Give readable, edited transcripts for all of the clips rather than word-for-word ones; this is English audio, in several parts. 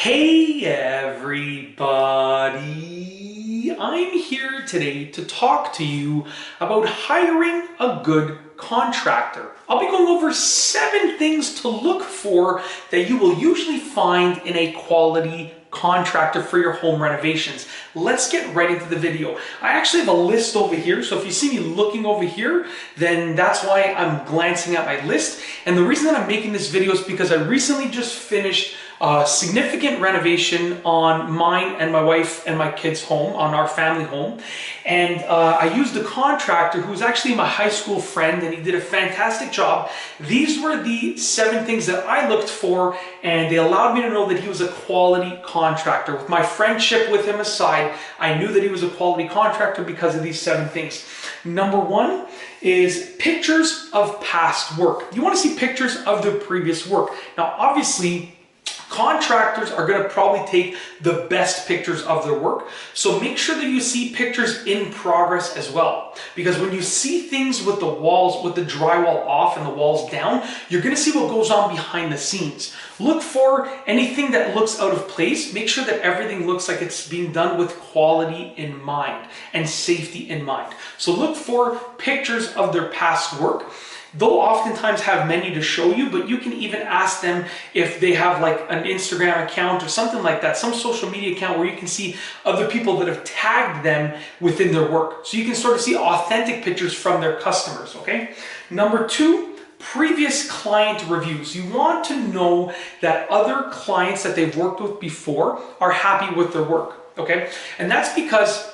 Hey everybody! I'm here today to talk to you about hiring a good contractor. I'll be going over 7 things to look for that you will usually find in a quality contractor for your home renovations. Let's get right into the video. I actually have a list over here, so if you see me looking over here, then that's why I'm glancing at my list. And the reason that I'm making this video is because I recently just finished a significant renovation on mine and my wife and my kids' home, on our family home. And I used a contractor who's actually my high school friend, and he did a fantastic job. These were the 7 things that I looked for, and they allowed me to know that he was a quality contractor. With my friendship with him aside, I knew that he was a quality contractor because of these 7 things. Number 1 is pictures of past work. You want to see pictures of their previous work. Now, obviously, contractors are going to probably take the best pictures of their work. So make sure that you see pictures in progress as well. Because when you see things with the walls, with the drywall off and the walls down, you're going to see what goes on behind the scenes. Look for anything that looks out of place. Make sure that everything looks like it's being done with quality in mind and safety in mind. So look for pictures of their past work. They'll oftentimes have menu to show you, but you can even ask them if they have like an Instagram account or something like that, some social media account where you can see other people that have tagged them within their work. So you can sort of see authentic pictures from their customers, okay? Number 2, previous client reviews. You want to know that other clients that they've worked with before are happy with their work, okay? And that's because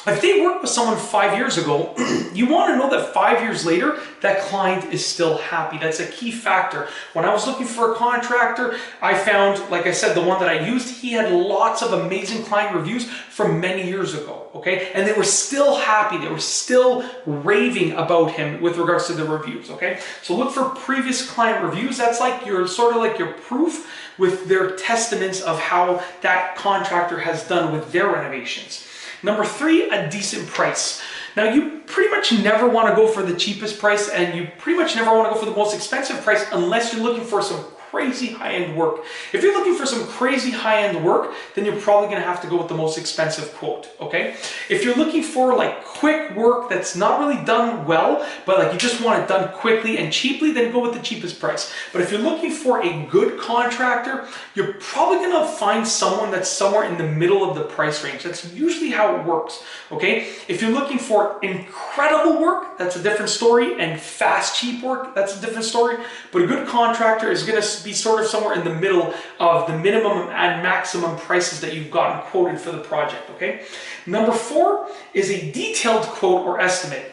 if they worked with someone 5 years ago, you want to know that 5 years later, that client is still happy. That's a key factor. When I was looking for a contractor, I found, like I said, the one that I used, he had lots of amazing client reviews from many years ago, okay? And they were still happy. They were still raving about him with regards to the reviews, okay? So look for previous client reviews. That's like your, sort of like your proof with their testaments of how that contractor has done with their renovations. Number 3, a decent price. Now, you pretty much never want to go for the cheapest price, and you pretty much never want to go for the most expensive price unless you're looking for some crazy high-end work. If you're looking for some crazy high-end work, then you're probably going to have to go with the most expensive quote, okay? If you're looking for like quick work that's not really done well, but like you just want it done quickly and cheaply, then go with the cheapest price. But if you're looking for a good contractor, you're probably going to find someone that's somewhere in the middle of the price range. That's usually how it works, okay? If you're looking for incredible work, that's a different story, and fast, cheap work, that's a different story. But a good contractor is going to be sort of somewhere in the middle of the minimum and maximum prices that you've gotten quoted for the project, okay? Number 4 is a detailed quote or estimate.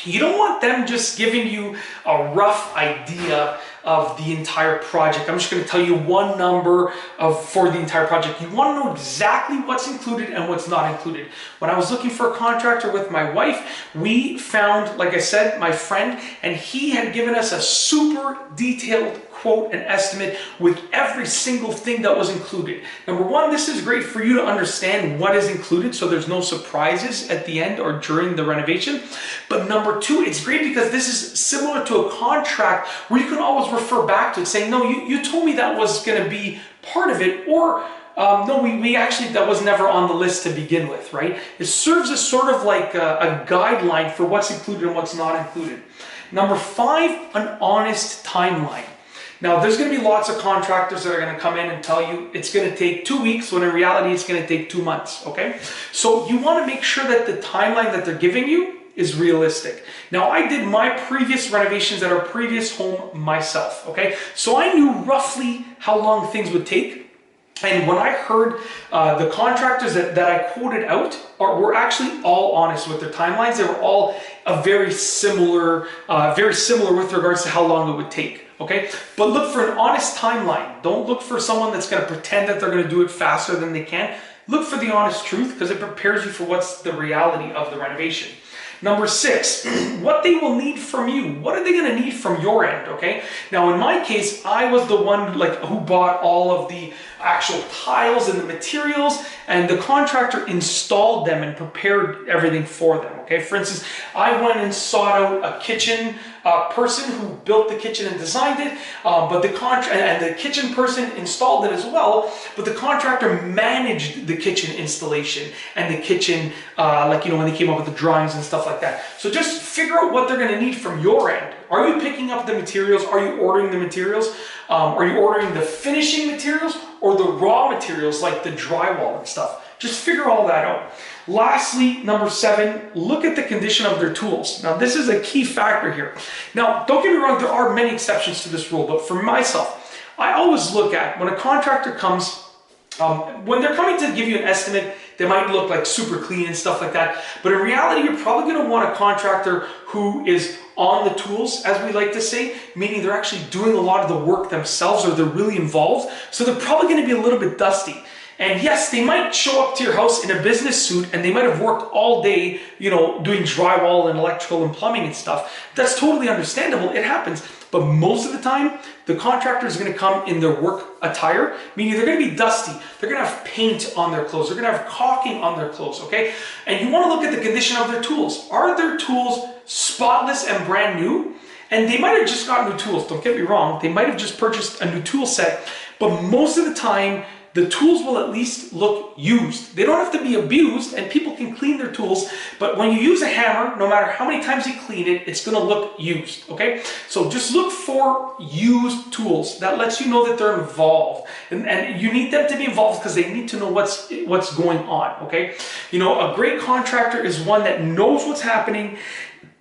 You don't want them just giving you a rough idea of the entire project. I'm just going to tell you one number for the entire project. You want to know exactly what's included and what's not included. When I was looking for a contractor with my wife, we found, like I said, my friend, and he had given us a super detailed quote and estimate with every single thing that was included. Number 1, this is great for you to understand what is included so there's no surprises at the end or during the renovation. But number 2, it's great because this is similar to a contract where you can always refer back to it saying, no, you told me that was going to be part of it, or no, we actually, that was never on the list to begin with, right? It serves as sort of like a guideline for what's included and what's not included. Number 5, an honest timeline. Now, there's going to be lots of contractors that are going to come in and tell you it's going to take 2 weeks, when in reality it's going to take 2 months, okay? So you want to make sure that the timeline that they're giving you is realistic. Now, I did my previous renovations at our previous home myself, okay? So I knew roughly how long things would take. And when I heard the contractors that I quoted out were actually all honest with their timelines. They were all very similar with regards to how long it would take. Okay, but look for an honest timeline. Don't look for someone that's going to pretend that they're going to do it faster than they can. Look for the honest truth because it prepares you for what's the reality of the renovation. Number 6, what they will need from you. What are they going to need from your end, okay? Now, in my case, I was the one who bought all of the actual tiles and the materials, and the contractor installed them and prepared everything for them, okay? For instance, I went and sought out a kitchen person who built the kitchen and designed it, but the kitchen person installed it as well, but the contractor managed the kitchen installation and the kitchen, like, you know, when they came up with the drawings and stuff like that. So just figure out what they're going to need from your end. Are you picking up the materials? Are you ordering the materials? Are you ordering the finishing materials or the raw materials like the drywall and stuff? Just figure all that out. Lastly, number 7, look at the condition of their tools. Now, this is a key factor here. Now, don't get me wrong, there are many exceptions to this rule, but for myself, I always look at when a contractor comes, when they're coming to give you an estimate, they might look like super clean and stuff like that, but in reality, you're probably going to want a contractor who is on the tools, as we like to say, meaning they're actually doing a lot of the work themselves, or they're really involved, so they're probably going to be a little bit dusty. And yes, they might show up to your house in a business suit and they might have worked all day, you know, doing drywall and electrical and plumbing and stuff. That's totally understandable. It happens. But most of the time, the contractor is going to come in their work attire, meaning they're going to be dusty. They're going to have paint on their clothes. They're going to have caulking on their clothes, okay? And you want to look at the condition of their tools. Are their tools spotless and brand new? And they might have just got new tools. Don't get me wrong. They might have just purchased a new tool set. But most of the time, the tools will at least look used. They don't have to be abused, and people can clean their tools, but when you use a hammer, no matter how many times you clean it, it's gonna look used, okay? So just look for used tools. That lets you know that they're involved. And you need them to be involved because they need to know what's going on, okay? You know, a great contractor is one that knows what's happening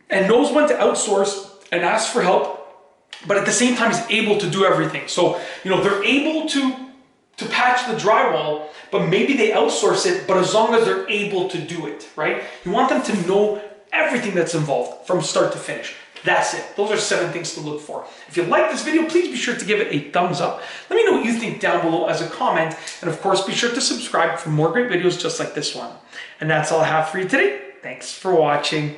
and knows when to outsource and ask for help, but at the same time is able to do everything. So, you know, they're able to patch the drywall, but maybe they outsource it, but as long as they're able to do it, right? You want them to know everything that's involved from start to finish. That's it. Those are 7 things to look for. If you like this video, please be sure to give it a thumbs up. Let me know what you think down below as a comment. And of course, be sure to subscribe for more great videos just like this one. And that's all I have for you today. Thanks for watching.